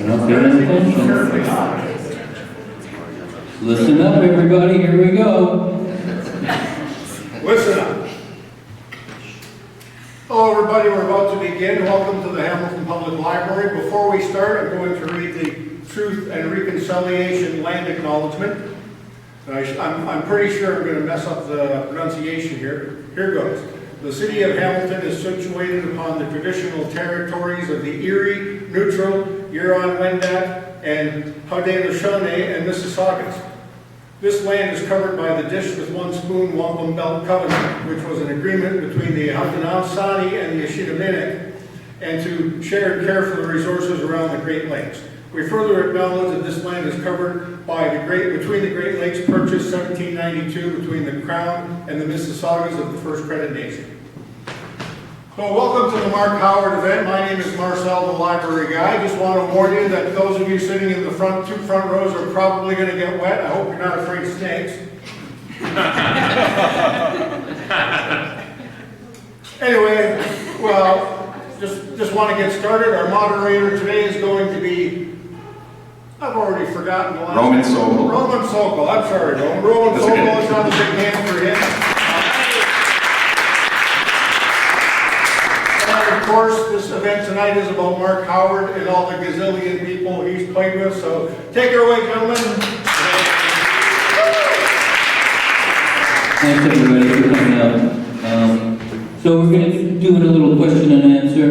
not paying attention. Listen up, everybody, here we go. Listen up. Hello, everybody. We're about to begin. Welcome to the Hamilton Public Library. Before we start, I'm going to read the Truth and Reconciliation Land Acknowledgement. I'm pretty sure I'm going to mess up the pronunciation here. Here goes. The city of Hamilton is situated upon the traditional territories of the Erie, Neutral, Huron-Wendat, and Haudenosaunee and Mississaugas. This land is covered by the Dish with One Spoon Wampum Belt Covenant, which was an agreement between the Haudenosaunee and the Ashidominik, and to share and care for the resources around the Great Lakes. We further acknowledge that this land is covered by between the Great Lakes Purchase 1792 between the Crown and the Mississaugas of the First Credit Nation. So welcome to the Mark Howard event. My name is Marcel, the library guy. I just want to warn you that those of you sitting in the two front rows are probably going to get wet. I hope you're not afraid of snakes. Anyway, well, just want to get started. Our moderator today is going to be, I've already forgotten the last name. Roman Sokal. Roman Sokal. I'm sorry, Roman. Roman Sokal. Let's have a big hand for him. And of course, this event tonight is about Mark Howard and all the gazillion people he's played with. So take it away, gentlemen. Thanks everybody for coming out. So we're going to do a little question and answer.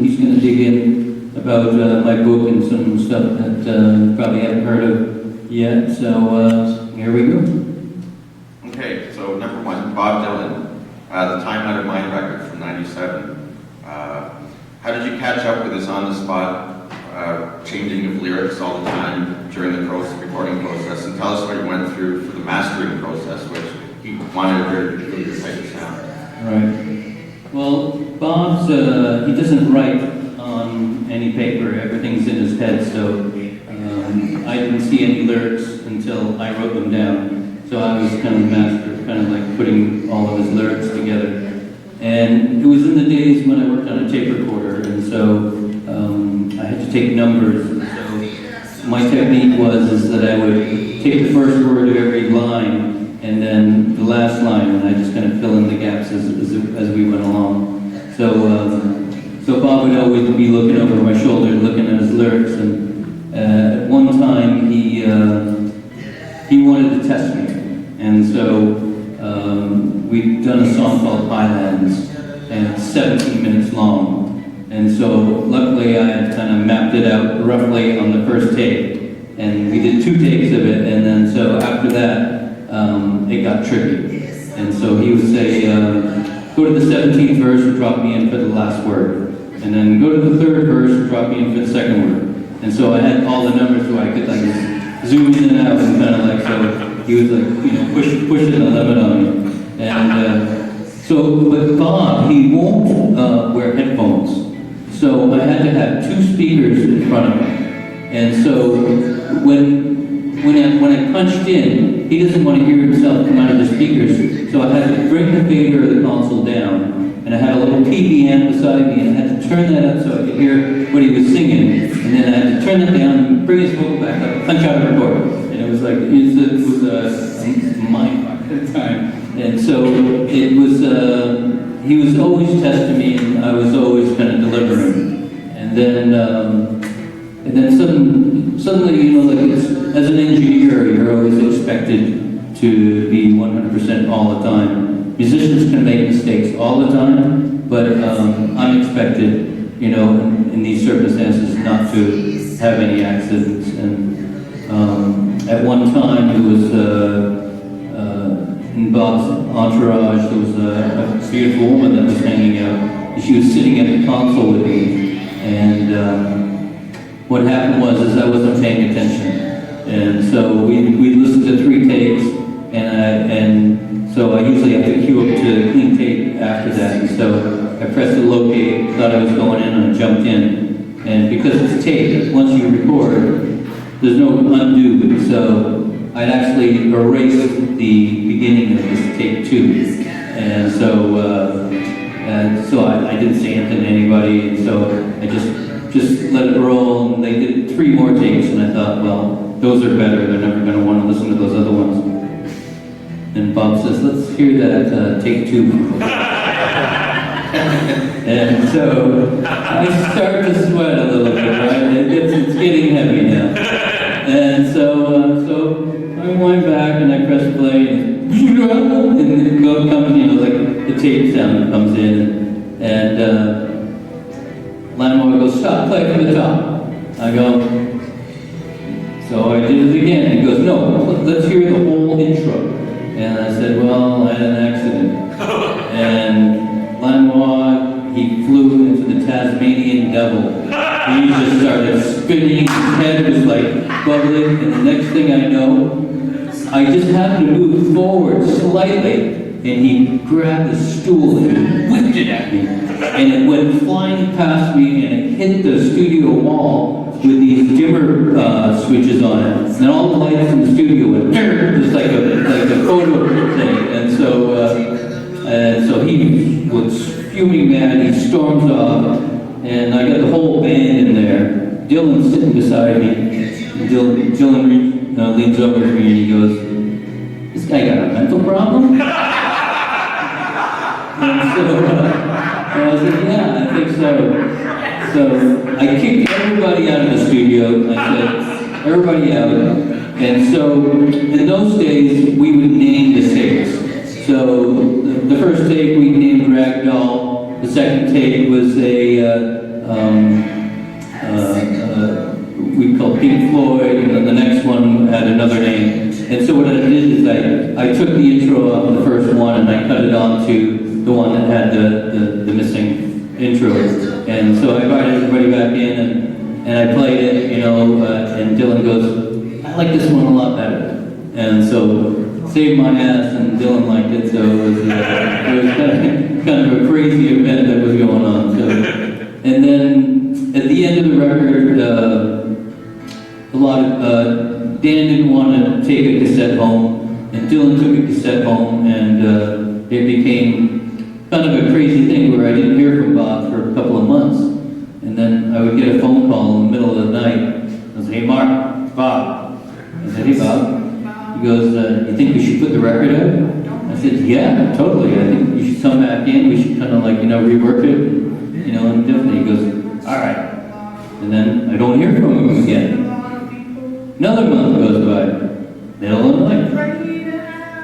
He's going to dig in about my book and some stuff that you probably haven't heard of yet. So here we go. Okay, so number one, Bob Dylan, the Time Out of Mind record from '97. How did you catch up with this on-the-spot changing of lyrics all the time during the recording process? And tell us what you went through for the mastering process, which he wanted to do your type of sound. Right. Well, Bob's, he doesn't write on any paper. Everything's in his head, so I didn't see any lyrics until I wrote them down. So I was kind of the master, kind of like putting all of his lyrics together. And it was in the days when I worked on a tape recorder, and so I had to take numbers. And so my technique is that I would take the first word of every line and then the last line, and I just kind of fill in the gaps as we went along. So Bob would always be looking over my shoulder, looking at his lyrics, and at one time he wanted to test me, and so we'd done a song called Highlands, and it's 17 minutes long, and so luckily I had kind of mapped it out roughly on the first take, and we did 2 takes of it, and then so after that it got tricky, and so he would say, go to the 17th verse and drop me in for the last word, and then go to the 3rd verse and drop me in for the 2nd word, and so I had all the numbers so I could like zoom in and out, and kind of like, so he was like, pushing the limit on me, and but Bob, he won't wear headphones, so I had to have 2 speakers in front of him, and so when I punched in, he doesn't want to hear himself come out of the speakers, so I had to bring the fader of the console down, and I had a little PB amp beside me, and I had to turn that up so I could hear what he was singing, and then I had to turn that down, and bring his vocal back up, punch out a record, and it was like, it was a mind fuck at the time, and so it was, he was always testing me, and I was always kind of delivering, and then suddenly, you know, like as an engineer, you're always expected to be 100% all the time. Musicians can make mistakes all the time, but I'm expected, you know, in these circumstances, not to have any accidents. And at one time, it was in Bob's entourage, there was a beautiful woman that was hanging out. She was sitting at the console with me, and what happened was I wasn't paying attention, and so we listened to 3 takes, and so I usually have to queue up to clean tape after that, and so I pressed the locate, thought I was going in, and I jumped in, and because it's tape, once you record, there's no undo, so I'd actually erased the beginning of this tape 2, and so And so I didn't say anything to anybody, and so I just let it roll, and they did 3 more takes, and I thought, well, those are better, they're never going to want to listen to those other ones. And Bob says, let's hear that take 2. And so I start to sweat a little bit, right? It's getting heavy now. And so I wind back and I press play, and it comes, like the tape sound comes in, and landlord goes, stop, play from the top. I go, so I did it again. He goes, no, let's hear the whole intro. And I said, well, I had an accident. And landlord, he flew into the Tasmanian devil. He just started spinning, his head was like bubbling, and the next thing I know, I just happened to move forward slightly, and he grabbed the stool and whipped it at me. And it went flying past me, and it hit the studio wall with these dimmer switches on it. And all the lights in the studio went, just like a photo thing. And so he was fuming mad, he storms off, and I got the whole band in there. Dylan's sitting beside me. Dylan leans over to me and he goes, this guy got a mental problem? And so I said, yeah, I think so. So I kicked everybody out of the studio. I said, everybody out. And so in those days, we would name the takes. So the first take we named Ragdoll. The second take was we called Pink Floyd, and then the next one had another name. And so what I did is I took the intro of the first one and I cut it onto the one that had the missing intro. And so I invited everybody back in and I played it, and Dylan goes, I like this one a lot better. And so saved my ass, and Dylan liked it, so it was kind of a crazy event that was going on. So, and then at the end of the record, Dan didn't want to take a cassette home, and Dylan took a cassette home, and it became kind of a crazy thing where I didn't hear from Bob for a couple of months, and then I would get a phone call in the middle of the night. I was, hey Mark, it's Bob. I said, hey Bob. He goes, you think we should put the record out? I said, yeah, totally. I think you should come back in. We should kind of rework it, and definitely. He goes, all right. And then I don't hear from him again. Another month goes by. Middle of the night.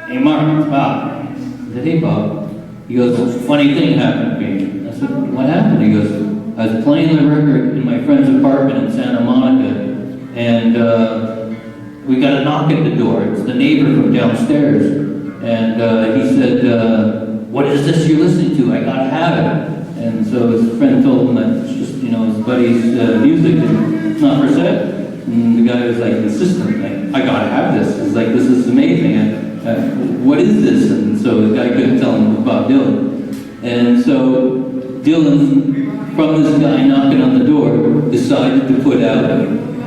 Hey Mark, it's Bob. I said, hey Bob. He goes, funny thing happened to me. I said, what happened? He goes, I was playing the record in my friend's apartment in Santa Monica, and we got a knock at the door. It's the neighbor from downstairs. And he said, what is this you're listening to? I gotta have it. And so his friend told him that it's just, his buddy's music, and it's not for sale. And the guy was insistent, I gotta have this. It's this is amazing. What is this? And so the guy couldn't tell him about Dylan. And so Dylan, from this guy knocking on the door, decided to put out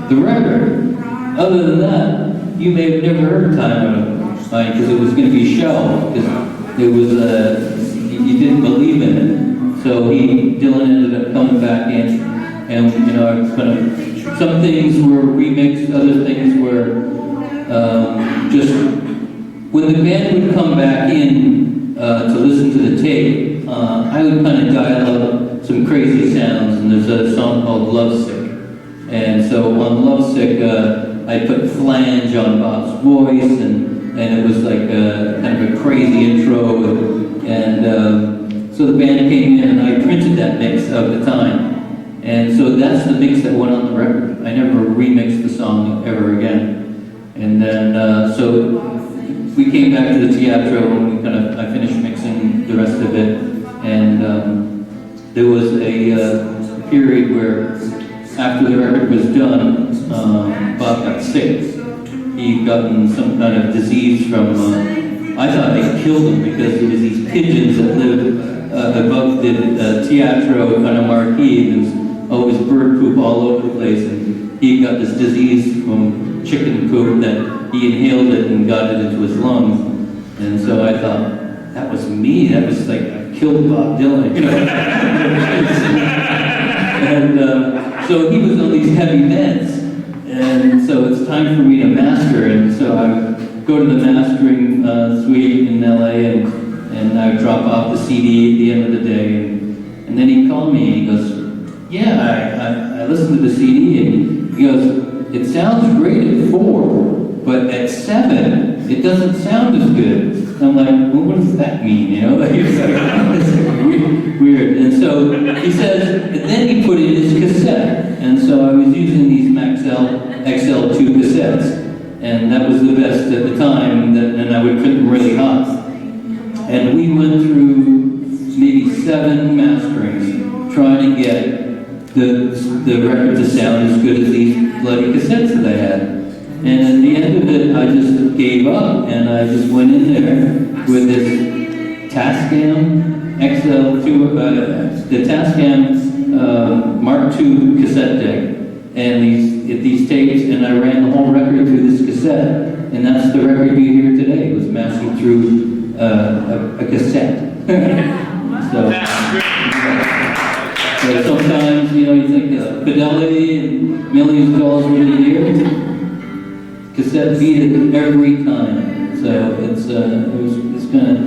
the record. Other than that, you may have never heard Time Out of Mind, because it was going to be shelved, because it was, you didn't believe in it. So Dylan ended up coming back in, and some things were remixed, other things were just, when the band would come back in to listen to the tape, I would kind of dial up some crazy sounds, and there's a song called Lovesick. And so on Lovesick, I put flange on Bob's voice, and it was kind of a crazy intro, and so the band came in, and I printed that mix of the time, and so that's the mix that went on the record. I never remixed the song ever again. And then so we came back to the Teatro, and I finished mixing the rest of it, and there was a period where after the record was done, Bob got sick. He'd gotten some kind of disease from, I thought they killed him, because there was these pigeons that lived above the Teatro kind of marquee, and there was always bird poop all over the place, and he got this disease from chicken coop that he inhaled it and got it into his lungs. And so I thought, that was me. That was I killed Bob Dylan, you know. And so he was on these heavy meds, and so it's time for me to master, and so I go to the mastering suite in LA, and I would drop off the CD at the end of the day, and then he called me and he goes, yeah, I listened to the CD, and he goes, it sounds great at 4, but at 7, it doesn't sound as good. I'm like, well, what does that mean, you know? It's weird. And so he says, and then he put in his cassette, and so I was using these Maxell XL2 cassettes, and that was the best at the time, and I would put them really hot. And we went through maybe 7 masterings trying to get the record to sound as good as these bloody cassettes that I had. And at the end of it, I just gave up, and I just went in there with this Tascam XL2, the Tascam Mark II cassette deck, and these tapes, and I ran the whole record through this cassette, and that's the record you hear today. It was mastered through a cassette. So sometimes, you know, you think fidelity and millions of dollars over the year. Cassette beat it every time. So it's kind of,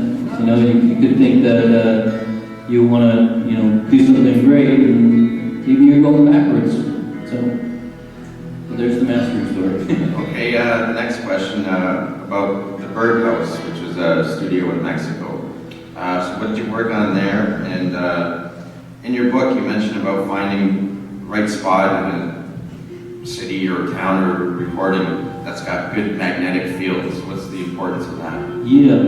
you know, you could think that you want to, you know, do something great, and maybe you're going backwards. So there's the master story. Okay, the next question about the Birdhouse, which was a studio in Mexico. So what did you work on there? And in your book, you mentioned about finding the right spot in a city or town or recording that's got good magnetic fields. What's the importance of that? Yeah,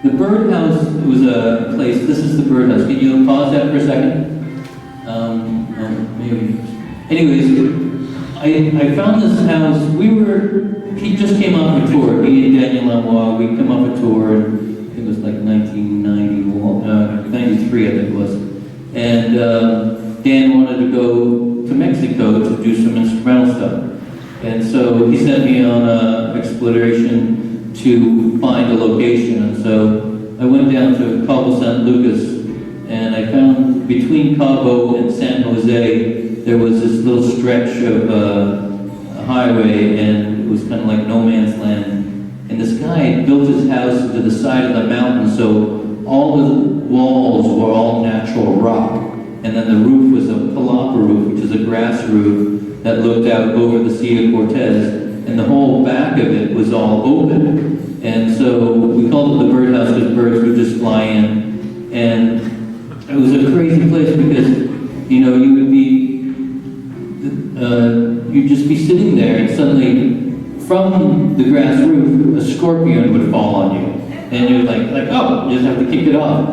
the Birdhouse was a place. This is the Birdhouse. Can you pause that for a second? Maybe. Anyways, I found this house. He just came off a tour. Me and Daniel Lemois, we come off a tour. It was like 93, I think it was. And Dan wanted to go to Mexico to do some instrumental stuff. And so he sent me on an exploration to find a location. And so I went down to Cabo San Lucas, and I found between Cabo and San Jose, there was this little stretch of a highway, and it was kind of like no man's land. And this guy built his house to the side of the mountain, so all the walls were all natural rock. And then the roof was a palapa roof, which is a grass roof that looked out over the Sea of Cortez. And the whole back of it was all open. And so we called it the birdhouse because birds would just fly in. And it was a crazy place because, you know, you would be, you'd just be sitting there, and suddenly from the grass roof, a scorpion would fall on you. And you're like, oh, you just have to kick it off.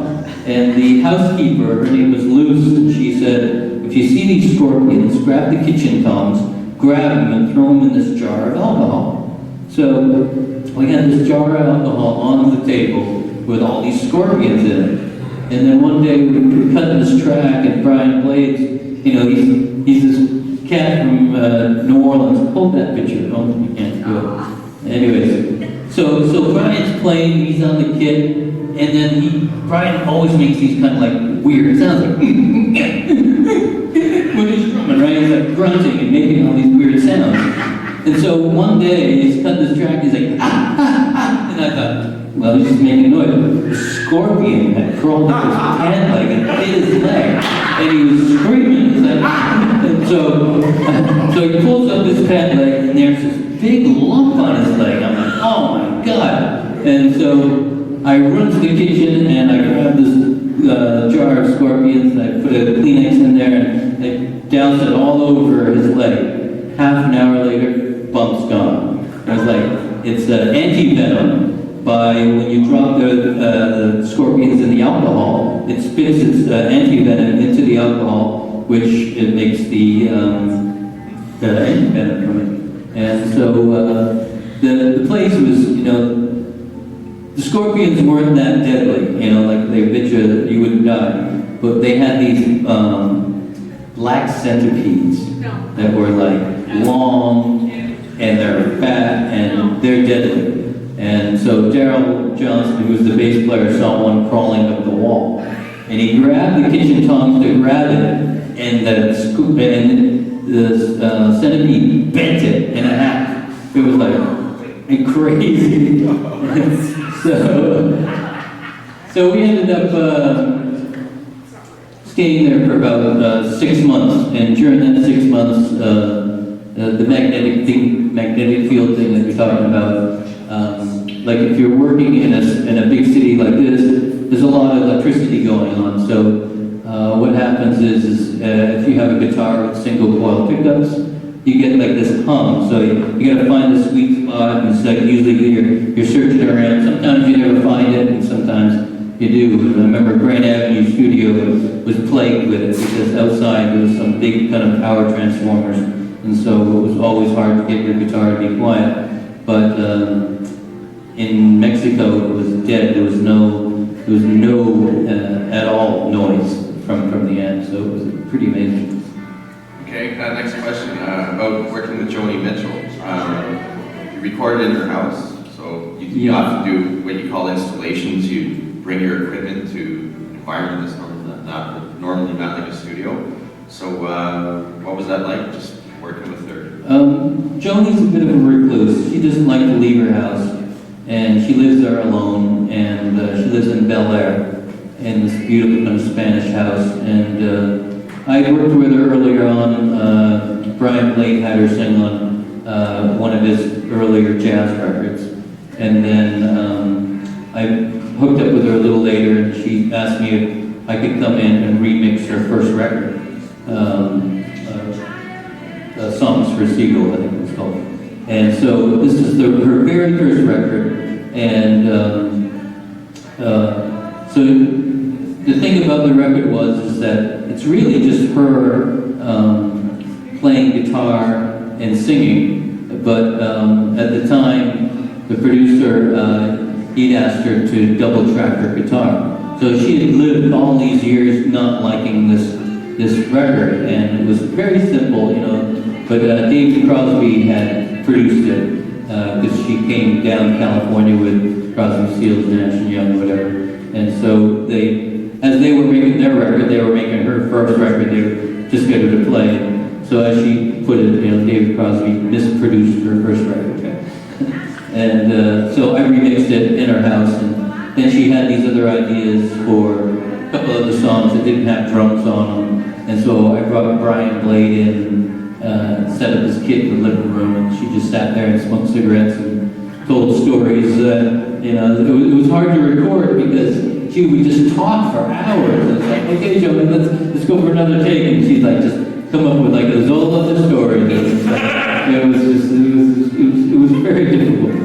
And the housekeeper, her name was Luce, and she said, if you see these scorpions, grab the kitchen tongs, grab them and throw them in this jar of alcohol. So we had this jar of alcohol on the table with all these scorpions in it. And then one day we were cutting this track, and Brian Blades, you know, he's this cat from New Orleans. Hold that picture. Oh, you can't do it. Anyways, so Brian's playing, he's on the kit, and then Brian always makes these kind of like weird, it sounds like when he's drumming, right? He's like grunting and making all these weird sounds. And so one day he's cut this track, he's like, ah, ah, ah, and I thought, well, he's just making noise. The scorpion had crawled up his pant leg and hit his leg, and he was screaming. He's like, ah! And so he pulls up his pant leg, and there's this big lump on his leg. I'm like, oh my god! And so I run to the kitchen and I grab this jar of scorpions, and I put a Kleenex in there, and I doused it all over his leg. Half an hour later, bump's gone. I was like, it's anti-venom. When you drop the scorpions in the alcohol, it spits its anti-venom into the alcohol, which it makes the anti-venom from it. And so the place was, you know, the scorpions weren't that deadly, you know, like they bit you that you wouldn't die. But they had these black centipedes that were like long, and they're fat, and they're deadly. And so Daryl Johnson, who was the bass player, saw one crawling up the wall. And he grabbed the kitchen tongs to grab it, and the centipede bent it in half. It was like crazy. So we ended up staying there for about 6 months, and during that 6 months, the magnetic field thing that we're talking about, like if you're working in a big city like this, there's a lot of electricity going on. So what happens is if you have a guitar with single coil pickups, you get like this hum. So you got to find the sweet spot, and it's like usually you're searching around. Sometimes you never find it, and sometimes you do. And I remember Grand Avenue Studio was plagued with it because outside there was some big kind of power transformers, and so it was always hard to get your guitar to be quiet. But in Mexico, it was dead. There was no at all noise from the end. So it was pretty amazing. Okay, next question about working with Joni Mitchell. You recorded in her house, so you often do what you call installations. You bring your equipment to an environment that's normally not like a studio. So what was that like, just working with her? Joni's a bit of a recluse. She doesn't like to leave her house, and she lives there alone, and she lives in Bel Air, in this beautiful kind of Spanish house. And I worked with her earlier on. Brian Blade had her sing on one of his earlier jazz records, and then I hooked up with her a little later, and she asked me if I could come in and remix her first record, Songs for a Seagull, I think it was called. And so this is her very first record, and so the thing about the record is that it's really just her playing guitar and singing, but at the time, the producer, he'd asked her to double track her guitar. So she had lived all these years not liking this record, and it was very simple, but David Crosby had produced it, because she came down to California with Crosby, Stills, Nash and Young, whatever. And so as they were making their record, they were making her first record, they were just get her to play. So as she put it, David Crosby misproduced her first record. And so I remixed it in her house, and then she had these other ideas for a couple of the songs that didn't have drums on them. And so I brought Brian Blade in, set up his kit in the living room, and she just sat there and smoked cigarettes and told stories. It was hard to record because she would just talk for hours. It's like, okay, Joe, let's go for another take, and she'd like just come up with like a whole other story. It was very difficult.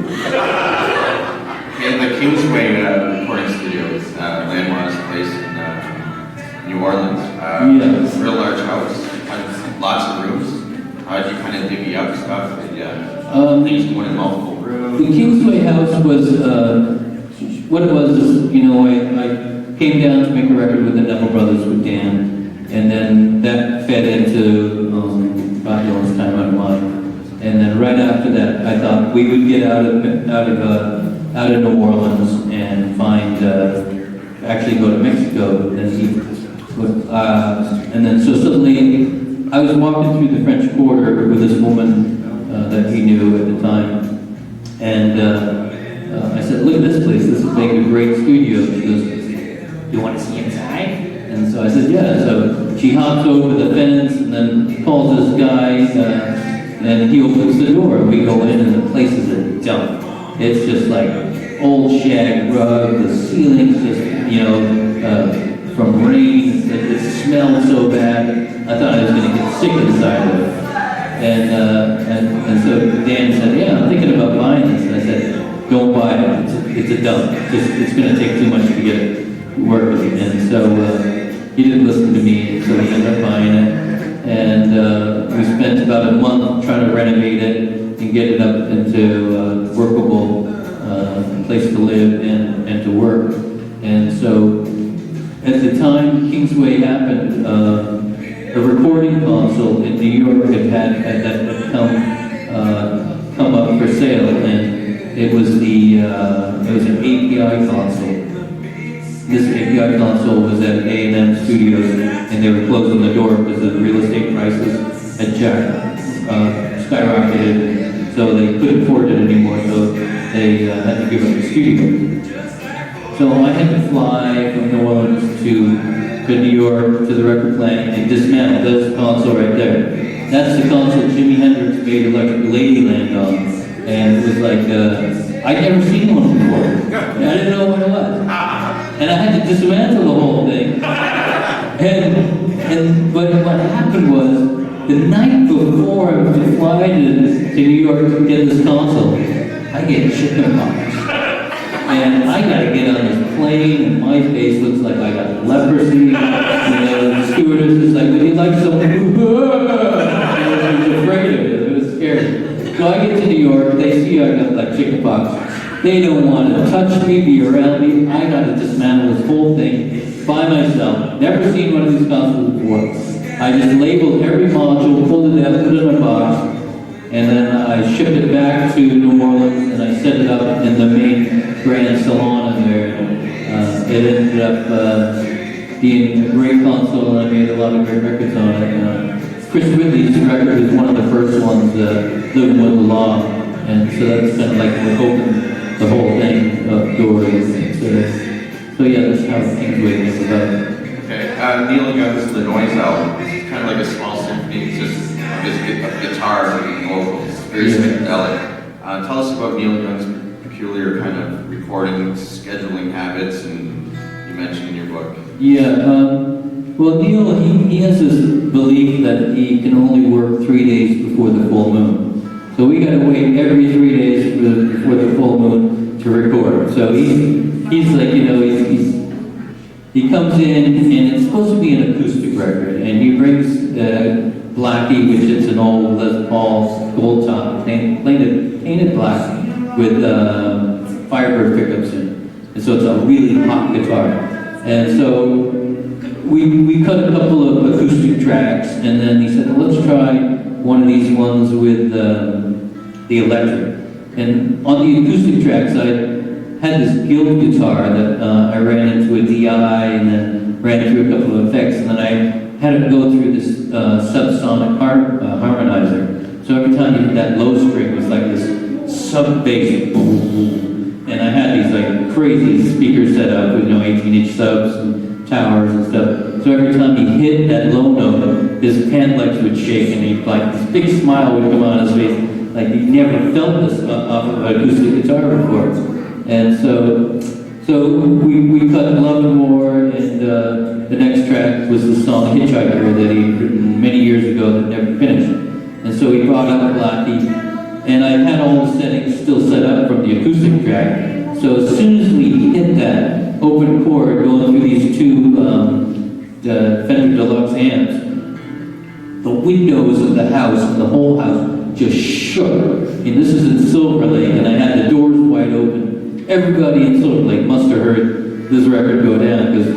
Okay, the Kingsway recording studios, Landmark's place in New Orleans. Yes. Real large house, lots of rooms. How did you kind of divvy up stuff? Things going in multiple rooms. The Kingsway house was, what it was is, I came down to make a record with the Neville Brothers with Dan, and then that fed into Bob Dylan's Time Out of Mind. And then right after that, I thought we would get out of New Orleans and actually go to Mexico. And then so suddenly, I was walking through the French Quarter with this woman that he knew at the time, and I said, "Look at this place. This is making a great studio." She goes, "Do you want to see inside?" And so I said, "Yeah." So she hops over the fence and then calls this guy, and he opens the door, and we go in, and the place is a dump. It's just like old shag rug. The ceiling's just from rain. It smells so bad. I thought I was going to get sick inside of it. And so Dan said, "Yeah, I'm thinking about buying this." And I said, "Don't buy it. It's a dump. It's going to take too much to get it working." And so he didn't listen to me, so we ended up buying it. And we spent about a month trying to renovate it and get it up into a workable place to live and to work. And so at the time Kingsway happened, a recording console in New York had come up for sale, and It was an API console. This API console was at A&M Studios, and they were closing the door because the real estate prices had skyrocketed, so they couldn't afford it anymore, so they had to give up the studio. So I had to fly from New Orleans to New York to the record plant and dismantle this console right there. That's the console Jimi Hendrix made Electric Ladyland on, and it was like, I'd never seen one before. I didn't know what it was. And I had to dismantle the whole thing. But what happened was, the night before I was to fly to New York to get this console, I get chicken pox. And I gotta get on this plane, and my face looks like I got leprosy. You know, the stewardess is like, would you like something? I was afraid of it. It was scary. So I get to New York, they see I got like chicken pox. They don't want to touch me, be around me. I got to dismantle this whole thing by myself. Never seen one of these consoles before. I just labeled every module, pulled it out, put it in a box, and then I shipped it back to New Orleans, and I set it up in the main grand salon in there. It ended up being a great console, and I made a lot of great records on it. Chris Whitley's record is one of the first ones, Living with the Law, and so that's kind of like what opened the whole thing of doors. So yeah, that's how things came about. Okay, Neil Young's The Noise album is kind of like a small symphony. It's just a guitar and vocals. It's very psychedelic. Tell us about Neil Young's peculiar kind of recording scheduling habits, and you mentioned in your book. Yeah, well, Neil, he has this belief that he can only work 3 days before the full moon. So we got to wait every 3 days before the full moon to record. So he's like, you know, he comes in, and it's supposed to be an acoustic record, and he brings Blackie, which is an old Les Paul gold top, painted black with Firebird pickups in it. And so it's a really hot guitar. And so we cut a couple of acoustic tracks, and then he said, well, let's try one of these ones with the electric. And on the acoustic tracks, I had this Guild guitar that I ran into a DI and then ran through a couple of effects, and then I had it go through this subsonic harmonizer. So every time you hit that low string, it was like this sub-bass boom. And I had these like crazy speakers set up with 18-inch subs and towers and stuff. So every time he hit that low note, his pant legs would shake, and he'd like this big smile would come on his face, like he'd never felt this off of an acoustic guitar before. And so we cut Love and More, and the next track was the song Hitchhiker that he'd written many years ago that never finished. And so he brought up Blackie, and I had all the settings still set up from the acoustic track. So as soon as we hit that open chord going through these two the Fender Deluxe amps, the windows of the house and the whole house just shook. And this is in Silver Lake, and I had the doors wide open. Everybody in Silver Lake must have heard this record go down, because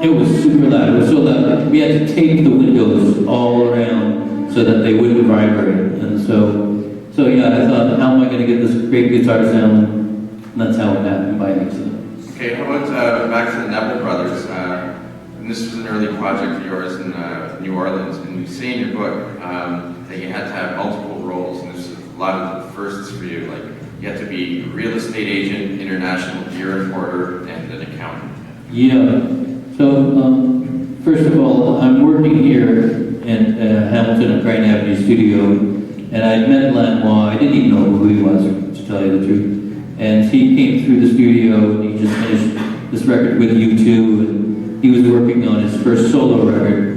it was super loud. It was so loud. We had to tape the windows all around so that they wouldn't vibrate. And so yeah, I thought, how am I going to get this great guitar sound? And that's how it happened by accident. Okay, how about back to the Neville Brothers? And this was an early project of yours in New Orleans, and you say in your book that you had to have multiple roles, and there's a lot of firsts for you. Like, you had to be a real estate agent, international beer importer, and an accountant. Yeah. So first of all, I'm working here in Hamilton and Crane Avenue studio, and I met Lanois. I didn't even know who he was, to tell you the truth. And he came through the studio, and he just finished this record with U2, and he was working on his first solo record.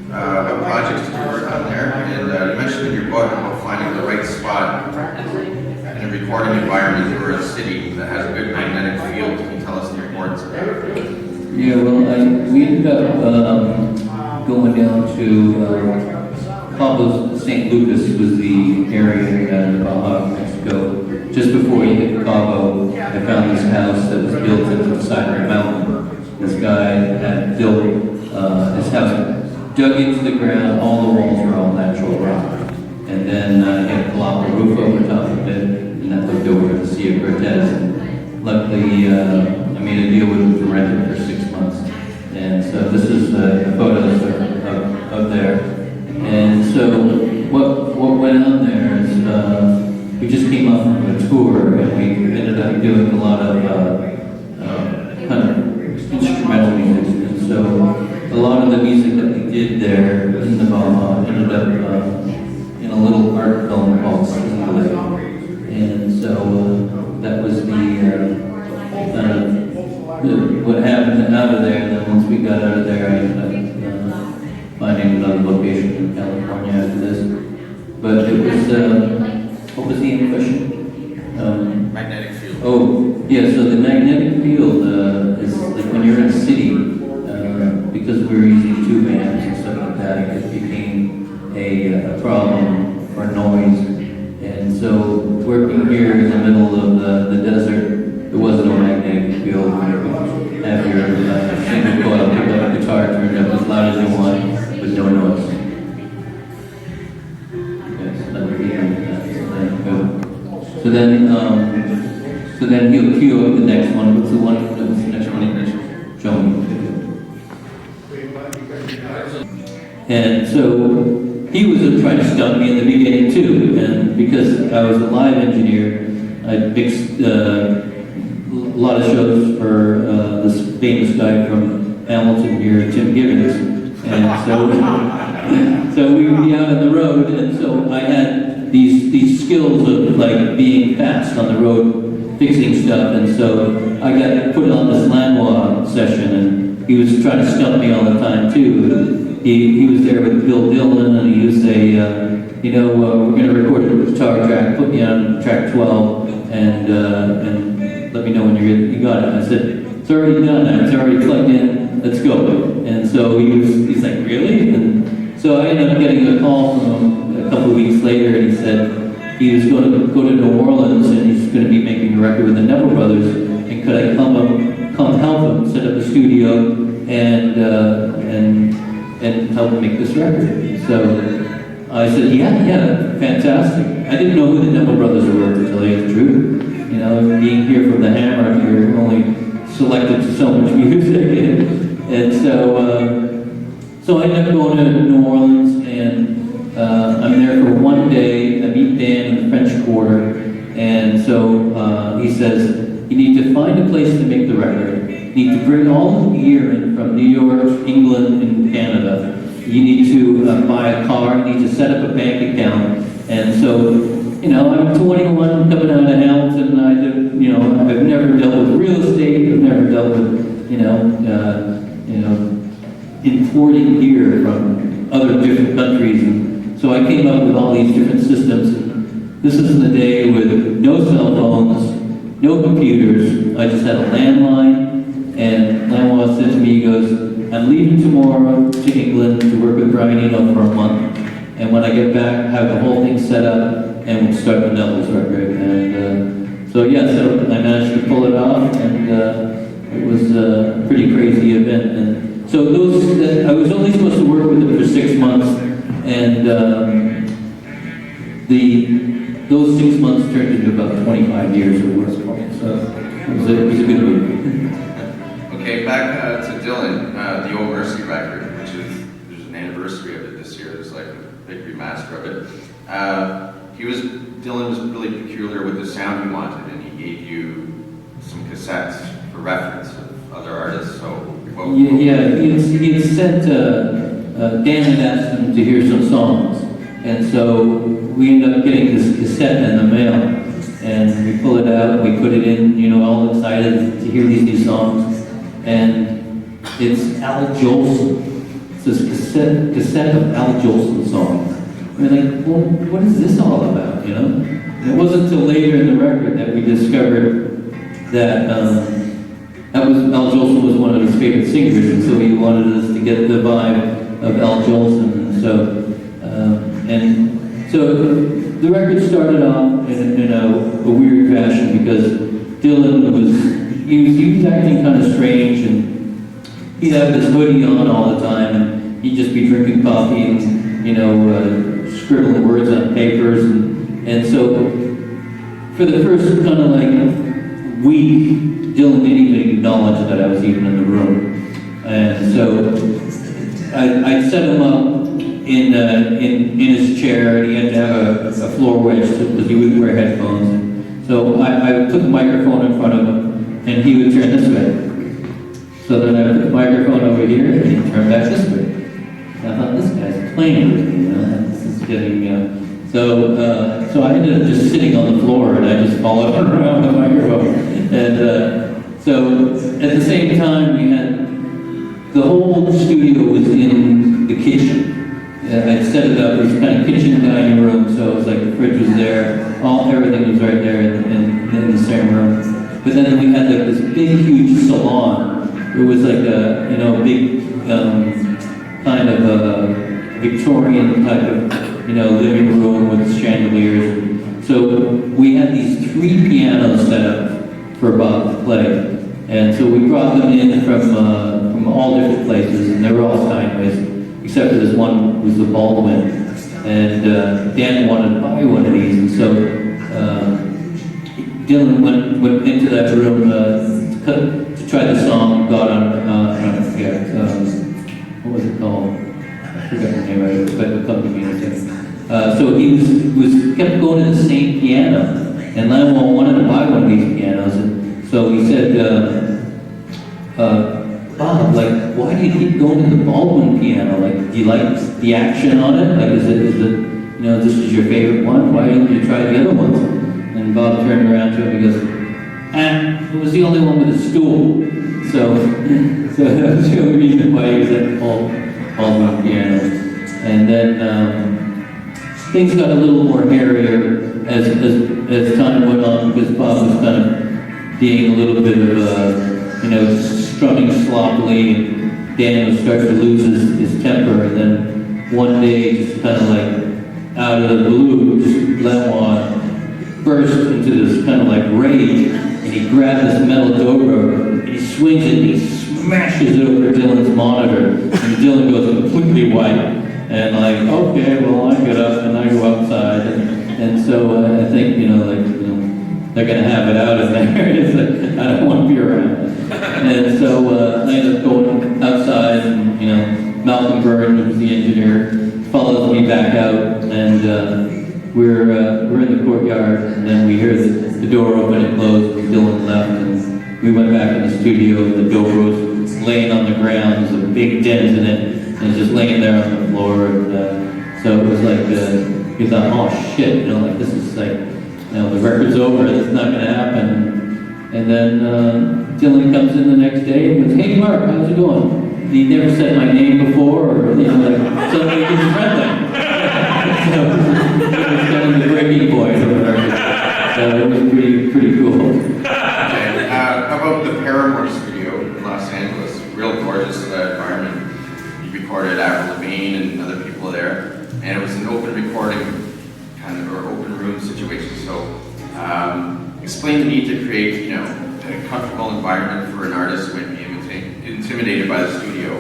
What projects did you work on there? And you mentioned in your book about finding the right spot in a recording environment or a city that has a good magnetic field. Can you tell us the importance of that? Yeah, well, we ended up going down to Cabo St. Lucas was the area in Baja, Mexico. Just before you hit Cabo, I found this house that was built into the side of a mountain. This guy had built his house, dug into the ground, all the walls were all natural rock. and then he had a colossal roof over top of it, and that looked over to Sea of Cortez. And luckily, I made a deal with him to rent it for 6 months. And so this is the photos of there. And so what went on there is we just came up from a tour, and we ended up doing a lot of kind of instrumental music. And so a lot of the music that we did there in the Baja ended up in a little art film called Singlet. And so that was what happened out of there. And then once we got out of there, I ended up finding another location in California after this. But it was, what was the question? Magnetic field. Oh, yeah, so the magnetic field is like when you're in a city, because we were using tube amps and stuff like that, it became a problem for noise. And so working here in the middle of the desert, there was no magnetic field. You could have your single coil pick up a guitar turned up as loud as you want, with no noise. Yes, that would be that. So then he'll cue up the next one. What's the one? What's the next one? Show me. And so he was trying to stump me in the beginning too. And because I was a live engineer, I mixed a lot of shows for this famous guy from Hamilton here, Tim Gibbons. And so we would be out on the road, and so I had these skills of like being fast on the road, fixing stuff, and so I got put on this Lanois session, and he was trying to stump me all the time too. He was there with Bill Dillon, and he would say, we're going to record a guitar track, put me on track 12, and let me know when you got it. I said, it's already done, it's already plugged in, let's go. And so he's like, really? And so I ended up getting a call from him a couple of weeks later, and he said he was going to go to New Orleans, and he's going to be making a record with the Neville Brothers, and could I come help him set up a studio and help him make this record. So I said, yeah, fantastic. I didn't know who the Neville Brothers were, to tell you the truth. You know, being here from the Hammer, you're only selected to so much music. And so I ended up going to New Orleans, and I'm there for one day. I meet Dan in the French Quarter, and so he says, you need to find a place to make the record. You need to bring all the gear in from New York, England, and Canada. You need to buy a car. You need to set up a bank account. And so, I'm 21, coming out of Hamilton. I've never dealt with real estate. I've never dealt with, importing gear from other different countries. And so I came up with all these different systems. This is the day with no cell phones, no computers. I just had a landline, and Lanois said to me, he goes, I'm leaving tomorrow to England to work with Brian Eno for a month, and when I get back, have the whole thing set up, and we'll start the Neville's record. And so I managed to pull it off, and it was a pretty crazy event. And so I was only supposed to work with them for 6 months, and those 6 months turned into about 25 years of work for me. So it was a good move. Okay, back to Dylan, the Old Mercy record, which there's an anniversary of it this year. There's like a big remaster of it. Dylan was really peculiar with the sound he wanted, and he gave you some cassettes for reference of other artists. So he had sent Dan had asked him to hear some songs, and so we ended up getting this cassette in the mail, and we pull it out, we put it in, all excited to hear these new songs, and it's Al Jolson. It's this cassette of Al Jolson songs. We're like, well, what is this all about, It wasn't until later in the record that we discovered that Al Jolson was one of his favorite singers, and so he wanted us to get the vibe of Al Jolson, and so the record started off in a weird fashion because Dylan was acting kind of strange, and he'd have this hoodie on all the time, and he'd just be drinking coffee and scribbling words on papers, and so for the first kind of like week, Dylan didn't even acknowledge that I was even in the room. And so I set him up in his chair, and he had to have a floor wedge because he wouldn't wear headphones. So I put the microphone in front of him, and he would turn this way. So then I put the microphone over here, and he'd turn back this way. And I thought, this guy's playing with me, this is getting, So I ended up just sitting on the floor, and I just followed around the microphone. And so at the same time, we had the whole studio was in the kitchen. I set it up, it was kind of kitchen dining room, so it was like the fridge was there, everything was right there in the same room. But then we had like this big, huge salon. It was like a, big kind of a Victorian type of, living room with chandeliers. So we had these 3 pianos set up for Bob to play. And so we brought them in from all different places, and they were all Steinways, except for this one was the Baldwin. And Dan wanted to buy one of these, and so Dylan went into that room to try the song, got on, I forget, what was it called? I forgot the name of it, but it'll come to me in a second. So he kept going to the same piano, and Lionel wanted to buy one of these pianos, and so he said, Bob, like, why do you keep going to the Baldwin piano? Like, do you like the action on it? Like, is it, this is your favorite one? Why don't you try the other ones? And Bob turned around to him and he goes, it was the only one with a stool. So that was the only reason why he was at the Baldwin piano. And then things got a little more hairier as time went on, because Bob was kind of being a little bit of strumming sloppily, and Dan would start to lose his temper, and then one day, just kind of like out of the blue, just Lenoir burst into this kind of like rage, and he grabbed this metal dobro, and he swings it, and he smashes it over Dylan's monitor, and Dylan goes completely white, and like, okay, well, I get up and I go outside, and so I think, they're gonna have it out in there. It's like, I don't want to be around. And so I ended up going outside, and Malcolm Byrne, who was the engineer, follows me back out, and we're in the courtyard, and then we hear the door open and close, and Dylan left, and we went back in the studio, and the door was laying on the ground, there's a big dent in it, and it's just laying there on the floor, and so it was like, we thought, oh shit, like this is like, the record's over, it's not going to happen. And then Dylan comes in the next day and goes, hey Mark, how's it going? He never said my name before, or like, suddenly he gets friendly. So it was kind of the breaking point of the record. So it was pretty cool. Okay, how about the Paramore studio in Los Angeles? Real gorgeous environment. You recorded Avril Lavigne and other people there, and it was an open recording kind of, or open room situation. So explain the need to create, a comfortable environment for an artist who might be intimidated by the studio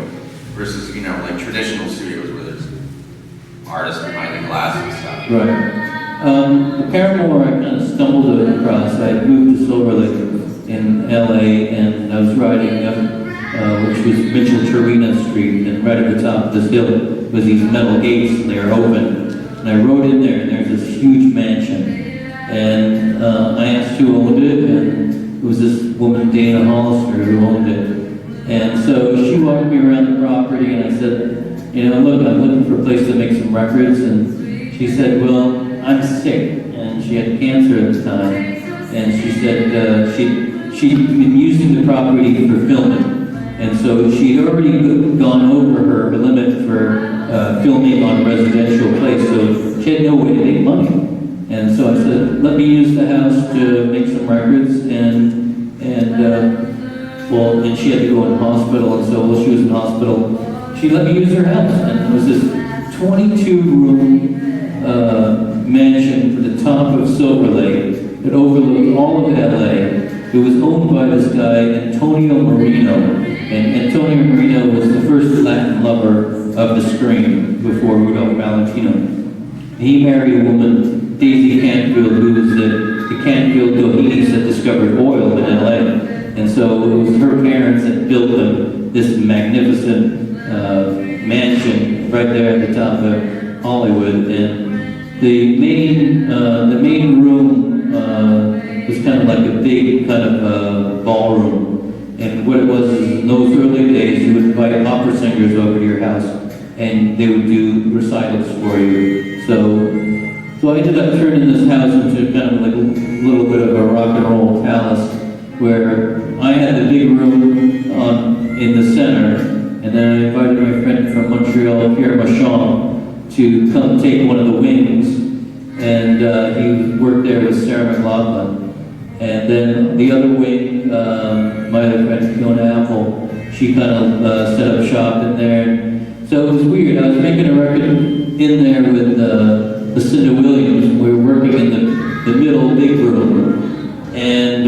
versus, like traditional studios where there's artists behind the glass and stuff. Right. The Paramore I kind of stumbled across. I moved to Silver Lake in LA, and I was riding up, which was Mitchell Torina Street, and right at the top of this hill was these metal gates, and they were open. And I rode in there, and there's this huge mansion. And I asked who owned it, and it was this woman, Dana Hollister, who owned it. And so she walked me around the property, and I said, look, I'm looking for a place to make some records. And she said, well, I'm sick. And she had cancer at the time. And she said she'd been using the property for filming. And so she'd already gone over her limit for filming on a residential place, so she had no way to make money. And so I said, let me use the house to make some records, and she had to go in hospital, and so while she was in hospital, she let me use her house. And it was this 22-room mansion for the top of Silver Lake that overlooked all of LA. It was owned by this guy, Antonio Marino, and Antonio Marino was the first Latin lover of the screen before Rudolph Valentino. He married a woman, Daisy Canfield, who was the Canfield Dohenis that discovered oil in LA. And so it was her parents that built them this magnificent mansion right there at the top of Hollywood. And the main room was kind of like a big kind of ballroom. And what it was is in those early days, you would invite opera singers over to your house, and they would do recitals for you. So I ended up turning this house into kind of like a little bit of a rock and roll palace, where I had the big room in the center, and then I invited my friend from Montreal, Pierre Machon, to come take one of the wings, and he worked there with Sarah McLachlan. And then the other wing, my other friend Fiona Apple, she kind of set up shop in there. So it was weird. I was making a record in there with Lucinda Williams. We were working in the middle big room, and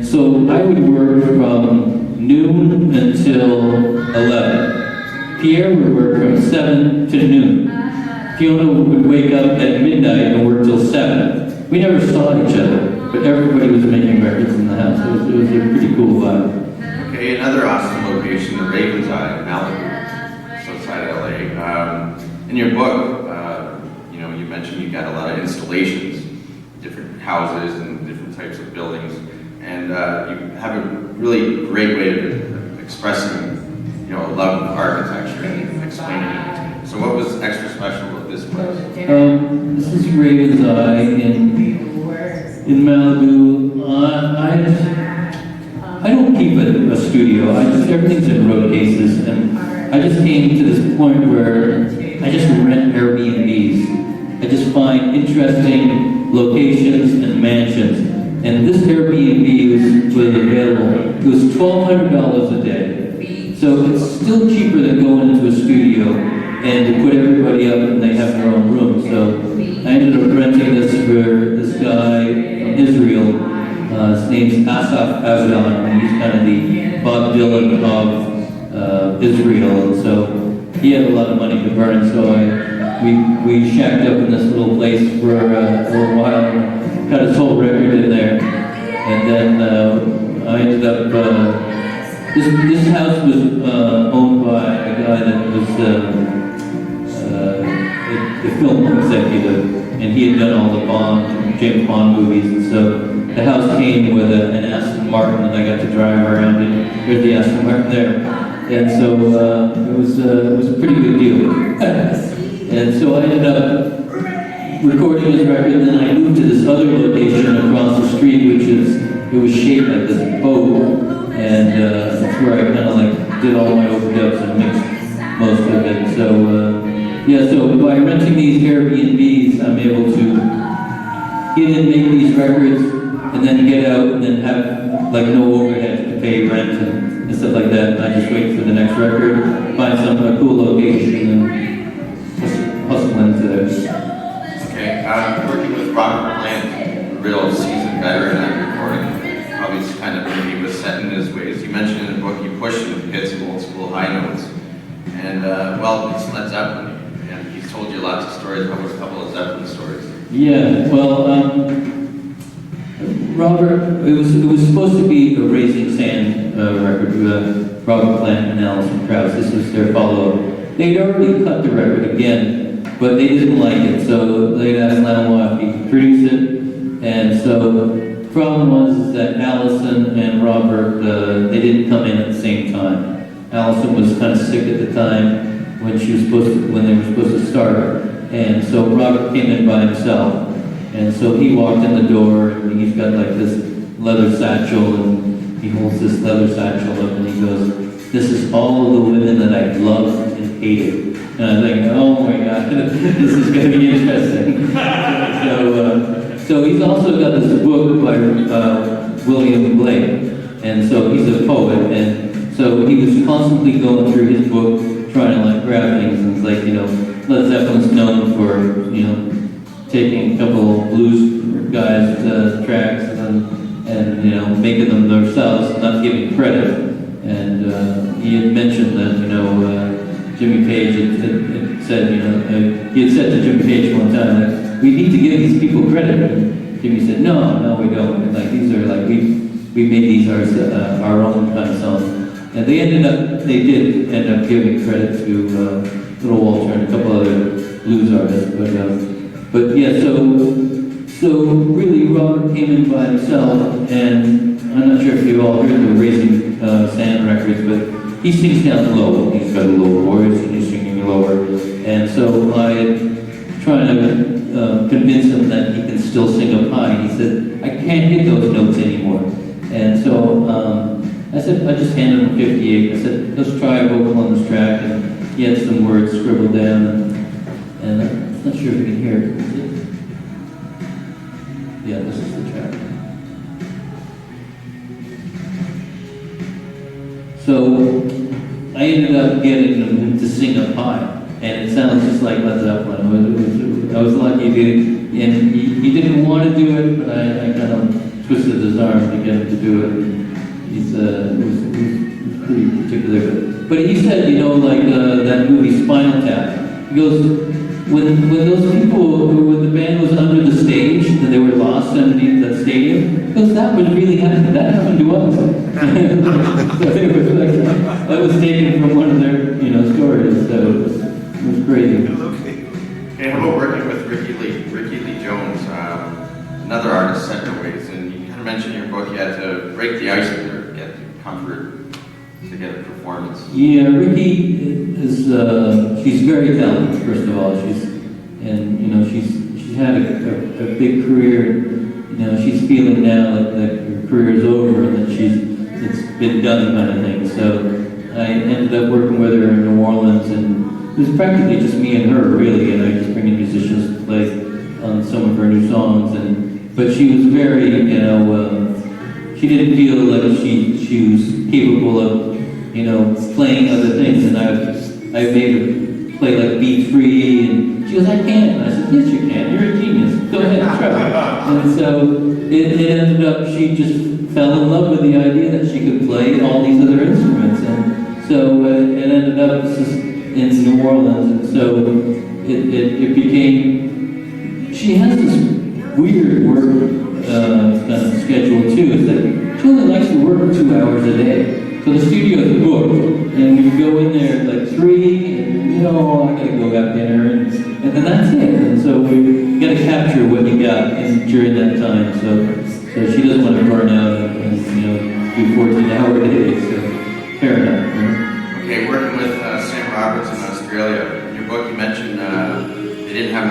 so I would work from noon until 11. Pierre would work from 7 to noon. Fiona would wake up at midnight and work till 7. We never saw each other, but everybody was making records in the house. It was a pretty cool vibe. Okay, another awesome location, the Raven's Eye, Malibu, just outside LA. In your book, you mentioned you got a lot of installations, different houses and different types of buildings, and you have a really great way of expressing, a love of architecture and explaining it. So what was extra special about this place? This is Raven's Eye in Malibu. I don't keep a studio. Everything's in road cases, and I just came to this point where I just rent Airbnbs. I just find interesting locations and mansions. And this Airbnb was available. It was $1,200 a day. So it's still cheaper than going into a studio and to put everybody up and they have their own room. So I ended up renting this for this guy from Israel. His name's Asaf Avedon, and he's kind of the Bob Dylan of Israel. And so he had a lot of money to burn, so we shacked up in this little place for a little while and got his whole record in there. And then I ended up, this house was owned by a guy that was the film executive, and he had done all the James Bond movies, and so the house came with an Aston Martin, and I got to drive around it. There's the Aston Martin there, and so it was a pretty good deal. And so I ended up recording this record, and then I moved to this other location across the street, it was shaped like this boat, and that's where I kind of like did all my overdubs and mixed most of it. So. So by renting these Airbnbs, I'm able to get in, make these records, and then get out, and then have like no overhead to pay rent and stuff like that. And I just wait for the next record, find a cool location, and just hustle into this. Okay, working with Robert Plant, a real seasoned veteran at recording, obviously kind of maybe he was set in his ways. You mentioned in the book you pushed him to hit some old school high notes, and it's Led Zeppelin. Told you lots of stories. What were a couple of Zeppelin stories? Yeah, well, Robert, it was supposed to be a Raising Sand record with Robert Plant and Alison Krauss. This was their follow-up. They'd already cut the record again, but they didn't like it, so they'd asked Lanois if he could produce it. And so the problem was that Alison and Robert, they didn't come in at the same time. Alison was kind of sick at the time when they were supposed to start, and so Robert came in by himself, and so he walked in the door, and he's got like this leather satchel, and he holds this leather satchel up, and he goes, "This is all of the women that I've loved and hated." And I think, oh my God, this is going to be interesting. So he's also got this book by William Blake, and so he's a poet, and so he was constantly going through his book, trying to like grab things, and it's like, Led Zeppelin's known for, taking a couple of blues guys' tracks and making them themselves, not giving credit. And he had mentioned that, Jimmy Page had said, he had said to Jim Page one time, like, we need to give these people credit. And Jimmy said, no, we don't. And, like, these are like, we made these our own kind of songs. And they did end up giving credit to Little Walter and a couple other blues artists. But yeah, so really Robert came in by himself, and I'm not sure if you've all heard the Raising Sand records, but he sings down low. He's got a low voice, and he's singing lower. And so I trying to convince him that he can still sing up high. He said, I can't hit those notes anymore. And so I said, I just handed him 58. I said, let's try a vocal on this track. And he had some words scribbled down, and I'm not sure if you can hear it. Is it? Yeah, this is the track. So I ended up getting him to sing up high, and it sounds just like Led Zeppelin. I was lucky, dude, and he didn't want to do it, but I kind of twisted his arm to get him to do it. He's was pretty particular, but he said, like that movie Spinal Tap. He goes, when those people, when the band was under the stage and they were lost underneath that stadium, he goes, that would really happen. That happened to us. So it was like, that was taken from one of their stories. So it was crazy. Okay, how about working with Ricky Lee Jones, another artist, Central Ways, and you kind of mentioned in your book you had to break the ice with her, get comfort to get a performance. Yeah, Ricky is she's very talented. First of all, she's had a big career. She's feeling now that her career is over and that it's been done kind of thing. So I ended up working with her in New Orleans, and it was practically just me and her really, and I just bring in musicians to play on some of her new songs. But she was very, she didn't feel like she was capable of, playing other things, and I made her play like B3, and she goes, I can't. And I said, yes, you can. You're a genius. Go ahead, try. And so it ended up, she just fell in love with the idea that she could play all these other instruments, and so it ended up in New Orleans, and so it became. She has this weird work kind of schedule too. Is that she only likes to work 2 hours a day. So the studio is booked, and we go in there at like 3, and I gotta go have dinner, and then that's it. And so we gotta capture what you got during that time. So she doesn't want to burn out and do 14-hour days. So fair enough. Okay, working with Sam Roberts in Australia. In your book, you mentioned they didn't have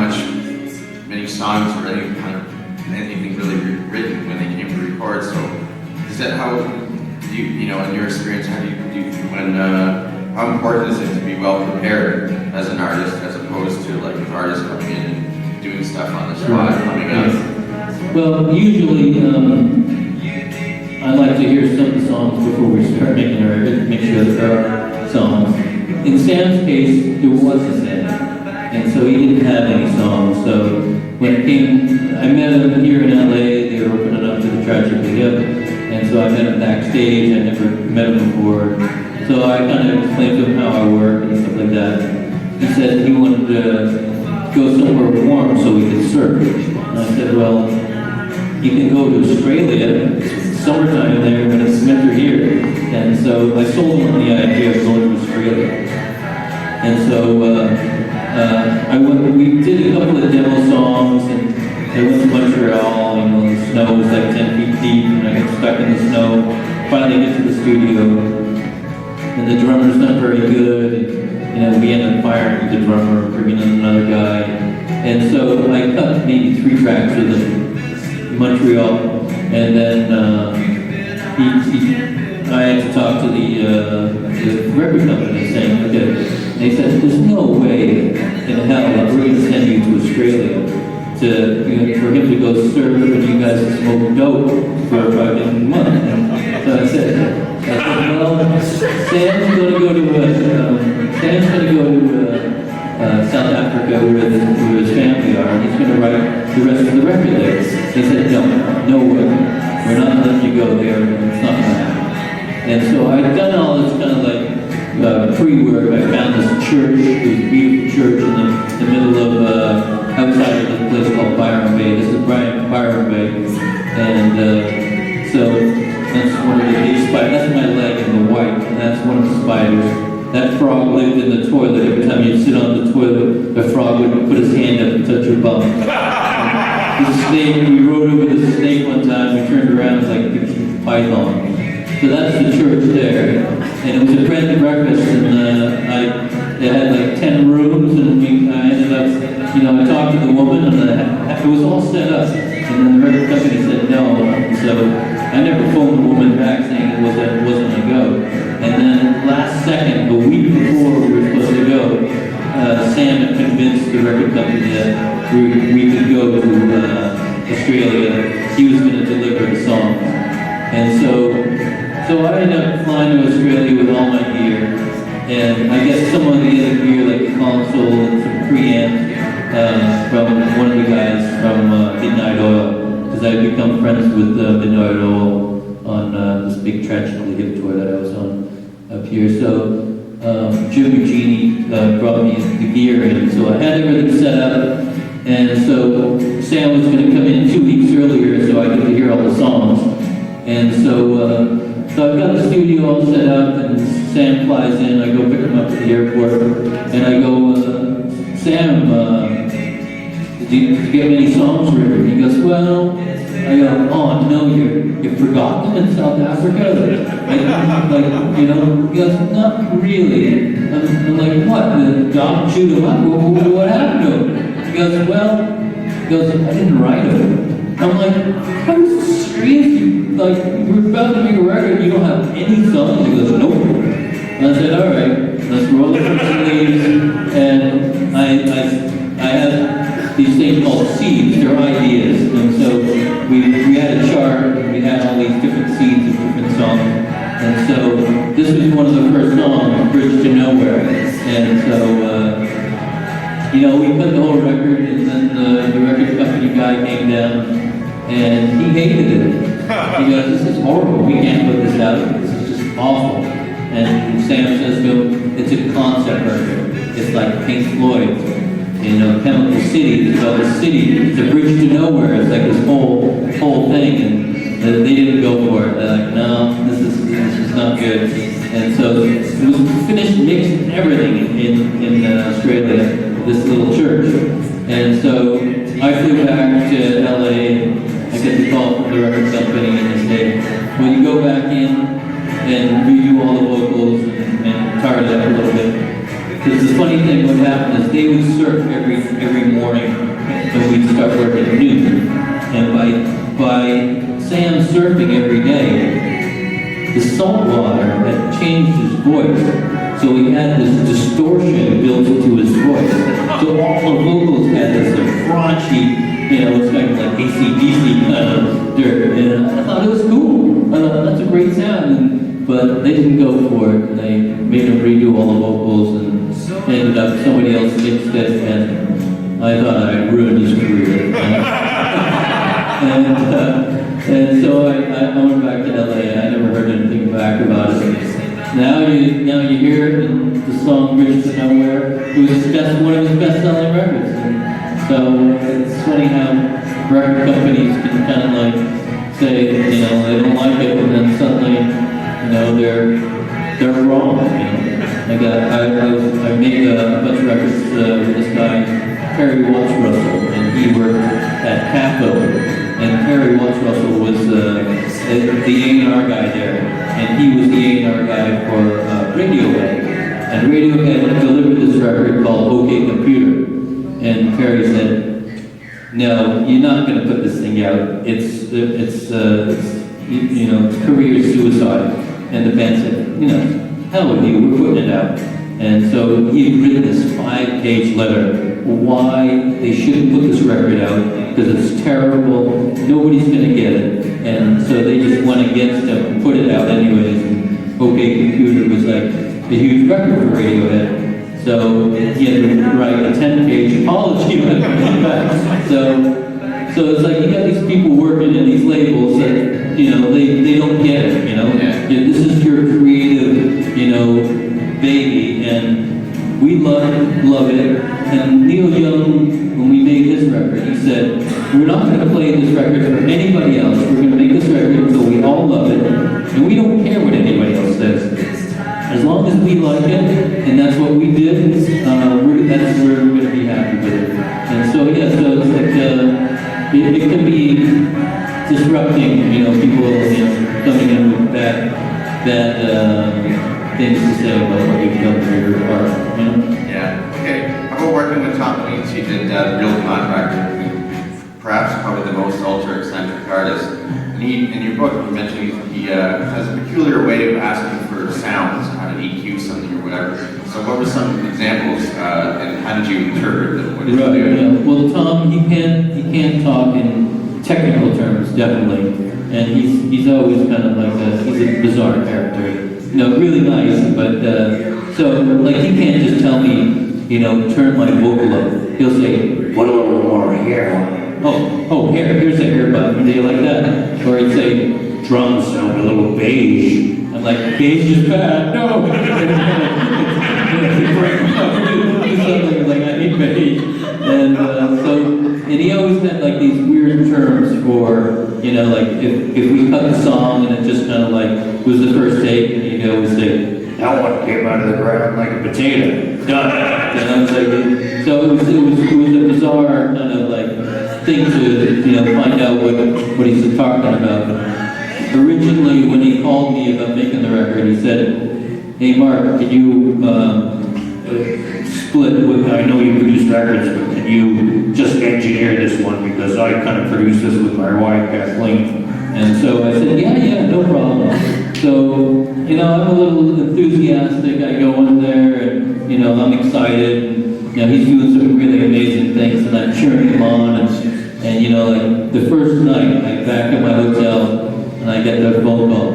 many songs or anything really written when they came to record. So is that how? In your experience, how important is it to be well prepared as an artist, as opposed to like an artist coming in and doing stuff on the spot, coming up? Well, usually I like to hear some of the songs before we start making a record, make sure that there are songs. In Sam's case, there was a Sam, and so he didn't have any songs. So when it came, I met him here in LA. They were opening up to the Tragically Hip. And so I met him backstage. I never met him before. So I kind of explained to him how I work and stuff like that. He said he wanted to go somewhere warm so we could surf. And I said, well, you can go to Australia. It's summertime there, but it's winter here. And so I sold him on the idea of going to Australia. And so we did a couple of demo songs, and I went to Montreal, the snow was like 10 feet deep, and I got stuck in the snow. Finally get to the studio, and the drummer's not very good, and we ended up firing the drummer, bringing in another guy. And so I cut maybe 3 tracks with him in Montreal, and then I had to talk to the record company saying, okay, they said, there's no way in hell that we're going to send you to Australia for him to go surf and you guys to smoke dope for a fucking month. And so I said, well, Sam's going to go to South Africa where his family are, and he's going to write the rest of the record there. They said, no way. We're not letting you go there, and it's not going to happen. And so I'd done all this kind of like, pre-work, I found this church. It was a beautiful church in the middle of, outside of this place called Byron Bay. This is Byron Bay. And so that's one of the big spiders. That's my leg in the white, and that's one of the spiders. That frog lived in the toilet. Every time you'd sit on the toilet, the frog would put his hand up and touch your bum. The snake, we rode over the snake one time, we turned around, it was like a picture of python. So that's the church there. And it was a bread and breakfast, and it had like 10 rooms, and I ended up, I talked to the woman, and it was all set up. And then the record company said no, so I never phoned the woman back saying it wasn't a go. And then last second, a week before we were supposed to go, Sam had convinced the record company that we could go to Australia. He was going to deliver the song. And so I ended up flying to Australia with all my gear. And I guess some of the other gear, like the console and some preamp from one of the guys from Midnight Oil. Because I had become friends with Midnight Oil on this big Tragically Hip tour that I was on up here. So Jim Eugenie brought me the gear in, so I had everything set up, and so Sam was going to come in 2 weeks earlier so I could hear all the songs. And so I've got the studio all set up, and Sam flies in. I go pick him up at the airport, and I go, Sam, did you get many songs written? He goes, well, I go, oh no, you forgot them in South Africa? He goes, not really. I'm like, what? The dog chewed them up? What happened to them? He goes, I didn't write them. I'm like, are you serious? We're about to make a record, you don't have any songs? He goes, nope. And I said, all right, let's roll it from the sleeves. And I have these things called seeds, they're ideas. And so we had a chart, and we had all these different seeds of different songs. And so this was one of the first songs, Bridge to Nowhere. And so, we put the whole record, and then the record company guy came down, and he hated it. He goes, this is horrible, we can't put this out, this is just awful. And Sam says to him, it's a concept record. It's like Pink Floyd, Chemical City, it's about the city, it's a bridge to nowhere, it's like this whole thing, and they didn't go for it. They're like, no, this is not good. And so it was finished mixed and everything in Australia, this little church. And so I flew back to LA, I get the call from the record company, and they say, will you go back in and redo all the vocals and tar it up a little bit? Because the funny thing, what happened is they would surf every morning when we'd start working at noon. And by Sam surfing every day, the salt water had changed his voice. So he had this distortion built into his voice. So all the vocals had this raunchy, it's kind of like AC/DC kind of dirt. And I thought it was cool. I thought that's a great sound. But they didn't go for it. They made him redo all the vocals, and ended up somebody else mixed it, and I thought I'd ruined his career. And so I went back to LA. I never heard anything back about it. Now you hear it, and the song Bridge to Nowhere, it was one of his best-selling records. And so it's funny how record companies can kind of like say, they don't like it, and then suddenly, they're wrong. Like I made a bunch of records with this guy, Perry Watts Russell, and he worked at Capitol. And Perry Watts Russell was the A&R guy there, and he was the A&R guy for Radiohead. And Radiohead delivered this record called OK Computer. And Perry said, no, you're not going to put this thing out. It's career suicide. And the band said, hell with you, we're putting it out. And so he had written this 5-page letter why they shouldn't put this record out, because it's terrible, nobody's going to get it. And so they just went against him and put it out anyways. And OK Computer was like a huge record for Radiohead. So he had to write a 10-page apology letter. So it's like you got these people working in these labels that, they don't get it, This is your creative, baby, and we love it. And Neil Young, when we made his record, he said, we're not going to play this record for anybody else. We're going to make this record so we all love it, and we don't care what anybody else says. As long as we like it, and that's what we did, that's where we're going to be happy with it. And so, yeah, so it's like, it can be disrupting, people, coming in with bad things to say about what you've done for your art, Yeah, okay. How about working with Tom Waits? He did Real Contractor, perhaps probably the most ultra-eccentric artist. And in your book, you mentioned he has a peculiar way of asking for sounds, how to EQ something or whatever. So what were some examples, and how did you interpret them? What did you do? Yeah. Well, Tom, he can't talk in technical terms, definitely. And he's always kind of like he's a bizarre character. Really nice, but so like he can't just tell me, turn my vocal up. He'll say, what a little more hair. Oh, here's a hair button. Do you like that? Or he'd say, drums sound a little beige. I'm like, beige is bad. No. Do something like I hate beige. And and he always had like these weird terms for, like if we cut the song and it just kind of like was the first take, and he'd always say, that one came out of the ground like a potato. Done. And I was like, so it was a bizarre kind of like thing to find out what he's talking about. Originally, when he called me about making the record, he said, hey Mark, can you split with, I know you produce records, but can you just engineer this one, because I kind of produce this with my wife, Kathleen. And so I said, yeah, no problem. So, I'm a little enthusiastic, I go in there, and, I'm excited, and, he's doing some really amazing things, and I'm cheering him on, and like, the first night, I'm back at my hotel, and I get the phone call.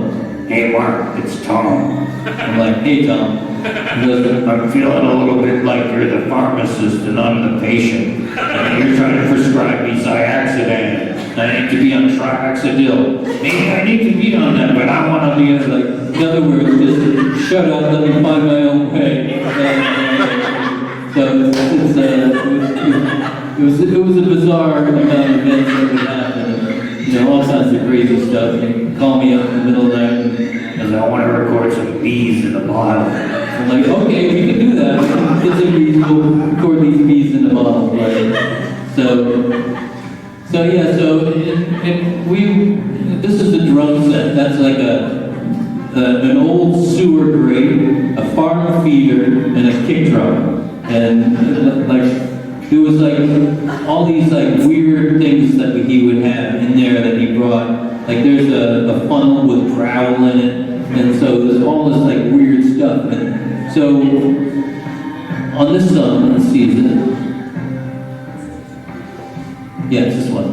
Hey Mark, it's Tom. I'm like, hey Tom. He goes, I'm feeling a little bit like you're the pharmacist and I'm the patient. And you're trying to prescribe me Ziaxidane. I need to be on Triaxidil. Maybe I need to be on that, but I want to be in in other words, just shut up, let me find my own way. So it was a bizarre amount of events that would happen. All kinds of crazy stuff. He'd call me up in the middle of the night and I want to record some bees in a bottle. I'm like, okay, we can do that. Get some bees, we'll record these bees in a bottle. Right? So yeah, this is the drum set. That's like an old sewer grate, a farm feeder, and a kick drum. And there was all these weird things that he would have in there that he brought. Like there's a funnel with gravel in it, and so there's all this weird stuff. And so on this song, let's see, is it? Yeah, it's this one.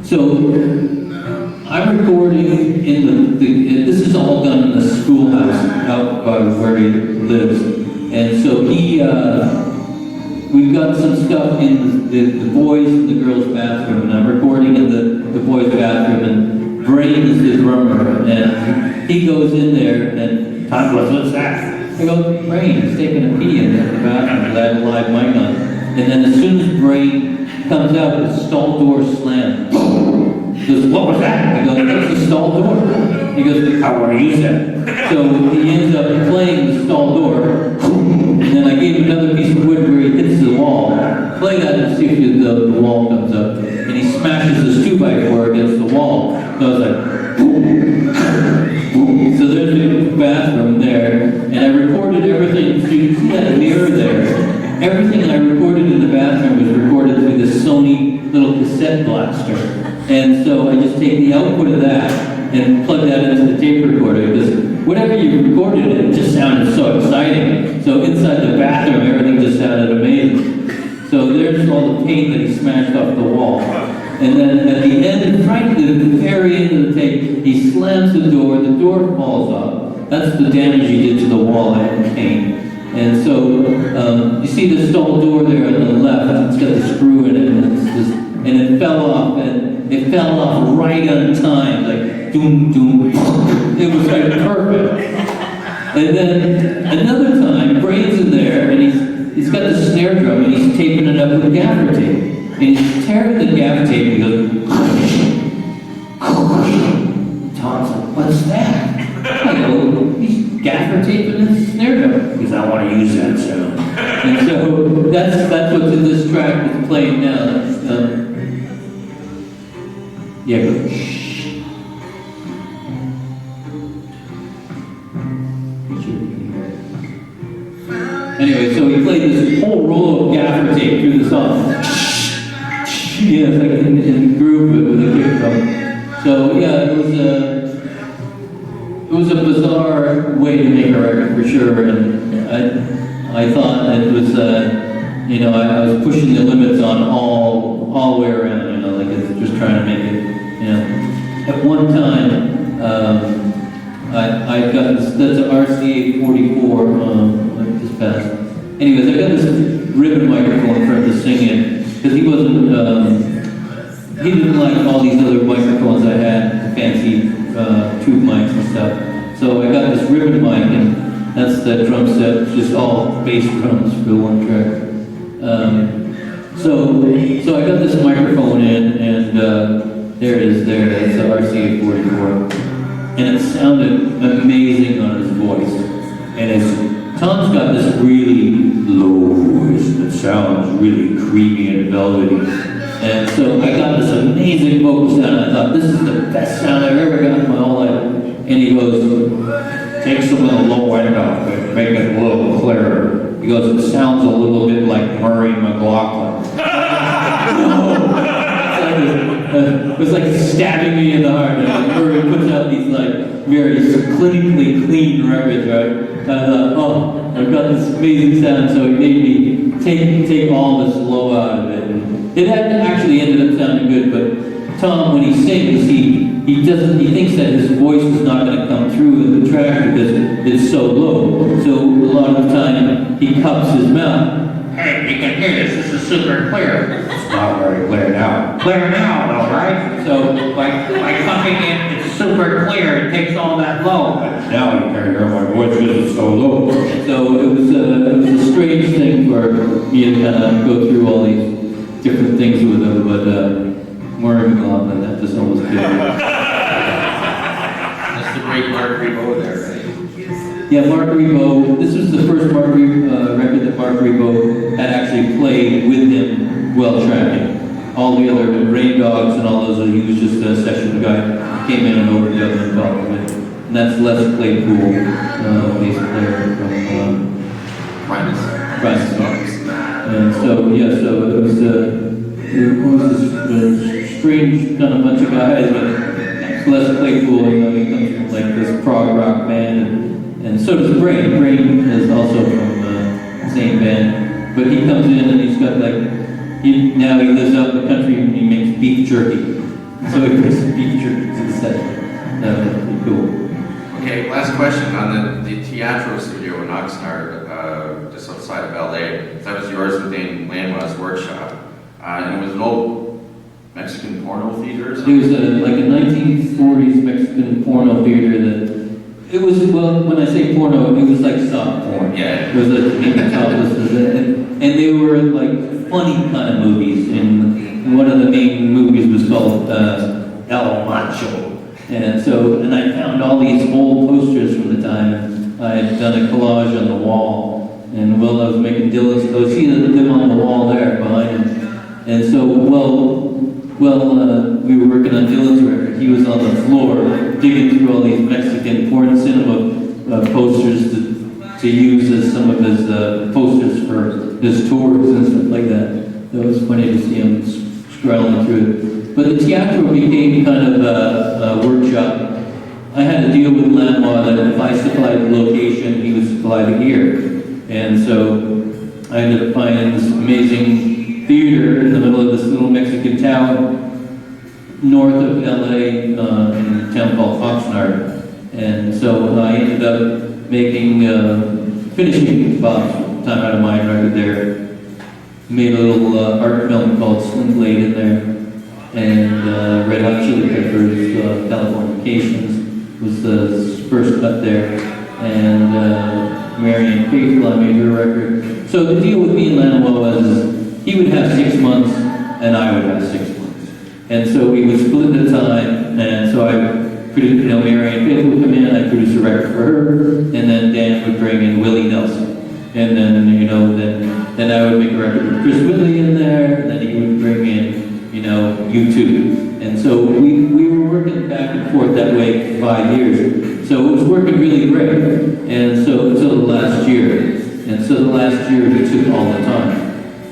So I'm recording in this is all done in the schoolhouse out where he lives, and so we've got some stuff in the boys' and the girls' bathroom, and I'm recording in the boys' bathroom, and Brain is the drummer, and he goes in there, and Todd goes, what's that? I go, Brain is taking a pee in the bathroom, because I have a live mic on. And then as soon as Brain comes out, the stall door slams. He goes, what was that? I go, that's the stall door. He goes, I want to use that. So he ends up playing the stall door. And then I gave him another piece of wood where he hits the wall. Play that and see if the wall comes up. And he smashes his 2x4 against the wall. So I was like, boom, boom. So there's the bathroom there. And I recorded everything. So you can see that mirror there. Everything I recorded in the bathroom was recorded through this Sony little cassette blaster. And so I just take the output of that and plug that into the tape recorder, because whatever you recorded, it just sounded so exciting. So inside the bathroom, everything just sounded amazing. So there's all the paint that he smashed off the wall. And then at the end, right at the very end of the tape, he slams the door falls off. That's the damage he did to the wall and the paint. And so you see the stall door there on the left, it's got the screw in it, and it fell off, and it fell off right on time, like doom, doom. It was perfect. And then another time, Brain's in there, and he's got the snare drum, and he's taping it up with gaffer tape. And he's tearing the gaffer tape, and he goes, Tom's like, what's that? I go, he's gaffer taping his snare drum, because I want to use that sound. And so that's what's in this track that's playing now. That's, yeah, go, shh. Anyway, so he played this whole roll of gaffer tape through the song. Yeah, it's like in the groove with a kick drum. So yeah, it was a bizarre way to make a record for sure, and I thought it was you know, I was pushing the limits on all the way around, you know, like it's just trying to make it, you know. At one time, I got this, that's an RCA 44, like this past. Anyways, I got this ribbon microphone for him to sing in, because he wasn't, he didn't like all these other microphones I had, fancy tube mics and stuff. So I got this ribbon mic, and that's the drum set, just all bass drums for one track. So I got this microphone in, and there it is there, that's the RCA 44. And it sounded amazing on his voice. And Tom's got this really low voice that sounds really creamy and velvety. And so I got this amazing vocal sound. I thought, this is the best sound I've ever got in my whole life. And he goes, take some of the low end off and make it a little clearer. He goes, it sounds a little bit like Murray McLaughlin. It was like stabbing me in the heart. Murray puts out these like very clinically clean records, right? And I thought, oh, I've got this amazing sound, so he made me take all this low out of it. And it actually ended up sounding good, but Tom, when he sings, he thinks that his voice is not going to come through in the track because it's so low. So a lot of the time he cups his mouth. Hey, you can hear this is super clear. It's not very clear now. Clear now, though, right? So by cupping it, it's super clear. It takes all that low. Now you can hear my voice because it's so low. So it was a strange thing for me to kind of go through all these different things with him, but Murray McLaughlin, that just almost killed me. That's the great Mark Ribot there, right? Yeah, Mark Ribot. This was the first record that Mark Ribot had actually played with him while tracking. All the other Rain Dogs and all those, he was just a session guy. Came in and overdubbed and talked with it. And that's Les Claypool, bass player from Primus. And so, yeah, so it was this strange kind of bunch of guys, but Les Claypool, you know, he comes from like this prog rock band, and so does Brain. Brain is also from the same band, but he comes in and he's got like, now he lives out in the country and he makes beef jerky. So he puts beef jerky to the set. That's pretty cool. Okay, last question on the Teatro Studio in Oxnard, just outside of LA. That was yours with Dane Lanois' workshop. And it was an old Mexican porno theater or something? It was like a 1940s Mexican porno theater that, it was, well, when I say porno, it was like soft porn. Yeah. It was like topless, and they were like funny kind of movies, and one of the main movies was called El Macho. And I found all these old posters from the time, and I had done a collage on the wall, and while I was making Dylan's, I was seeing them on the wall there behind him. And so, we were working on Dylan's record. He was on the floor digging through all these Mexican porn cinema posters to use as some of his posters for his tours and stuff like that. It was funny to see him scrolling through it. But the Teatro became kind of a workshop. I had a deal with Lanois that if I supplied the location, he would supply the gear. And so I ended up finding this amazing theater in the middle of this little Mexican town north of LA in a town called Oxnard. And so I ended up finishing Bob's Time Out of Mind record there. Made a little art film called Slim Blade in there. And Red Hot Chili Peppers, Californications was the first cut there. and Marion Faithful, I made her record. So the deal with me and Lanois was he would have 6 months and I would have 6 months. And so we would split the time, and so I produced, you know, Marion Faithful would come in, I produced a record for her, and then Dan would bring in Willie Nelson. And then, you know, then I would make a record with Chris Willie in there, and then he would bring in, you know, U2. And so we were working back and forth that way for 5 years. So it was working really great. And so until the last year. And so the last year he took all the time.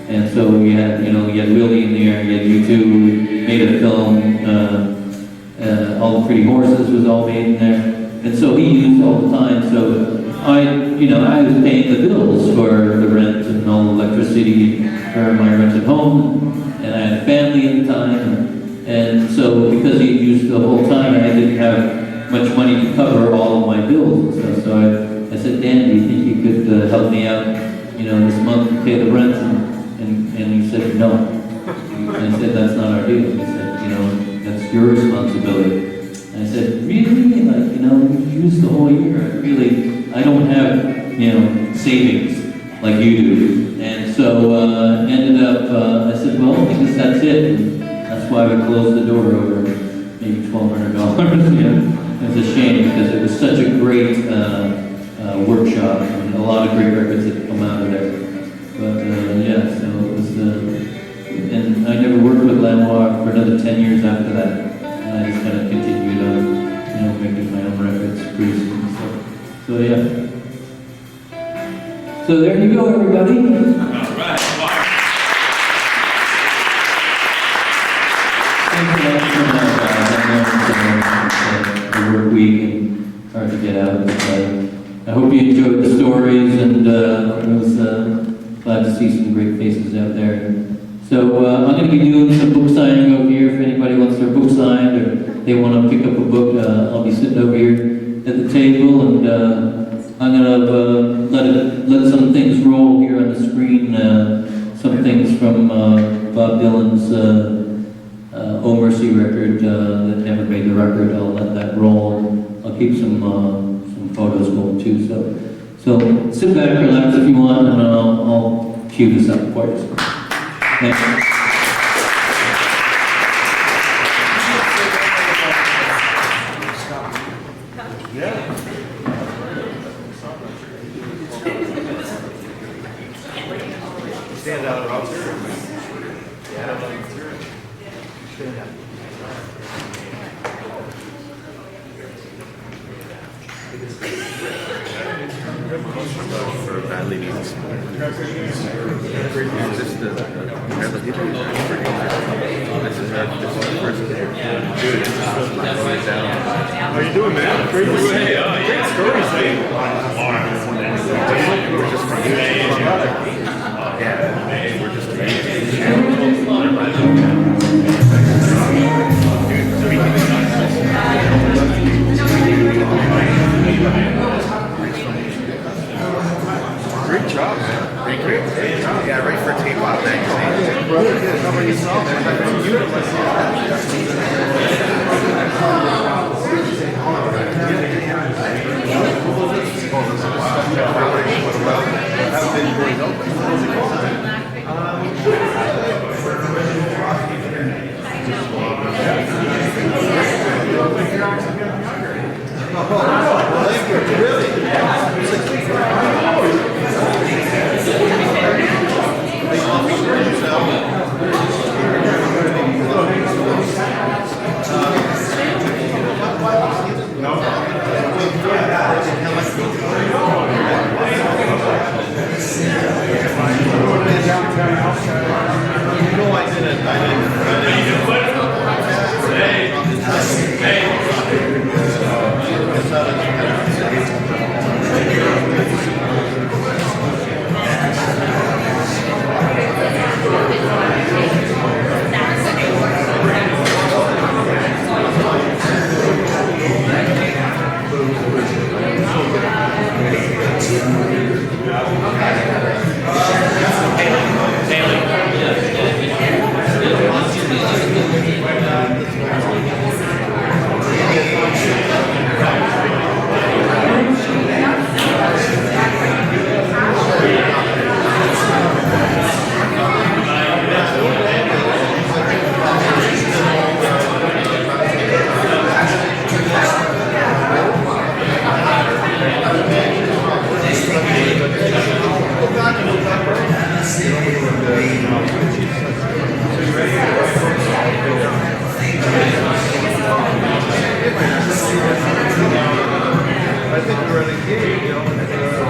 And so we had, you know, you had Willie in there, you had U2, made a film, All the Pretty Horses was all made in there. And so he used all the time. So I was paying the bills for the rent and all the electricity for my rented home, and I had a family at the time, and so because he used the whole time, I didn't have much money to cover all of my bills and stuff. So I said, Dan, do you think you could help me out, you know, this month to pay the rent? And he said, no. And I said, that's not our deal. He said, you know, that's your responsibility. And I said, really? Like, you know, you used the whole year. I don't have, you know, savings like you do. And so ended up, I said, well, I guess that's it. And that's why we closed the door over maybe $1,200. You know, it was a shame because it was such a great workshop and a lot of great records that come out of there. But yeah, so it was, and I never worked with Lanois for another 10 years after that. And I just kind of continued on, you know, making my own records, producing and stuff. So yeah. So there you go, everybody. All right. Thanks a lot for that, guys. I know it's a work week and hard to get out, but I hope you enjoyed the stories, and I was glad to see some great faces out there. So I'm going to be doing some book signing over here. If anybody wants their book signed or they want to pick up a book, I'll be sitting over here at the table, and I'm going to let some things roll here on the screen. Some things from Bob Dylan's Oh Mercy record that never made the record. I'll let that roll. I'll keep some photos going too. So sit back, relax if you want, and I'll cue this up for you. Thank you. Stand out around here. Yeah, I don't know if it's here. Stand up. For badly needs. Just the this is the first dude. How you doing, man? Great to see you. Great stories, We're just from yeah, we're just great job, man. Thank you. Yeah, right for Tape Out magazine. Brother, how about yourself? I think we're in a game, you know.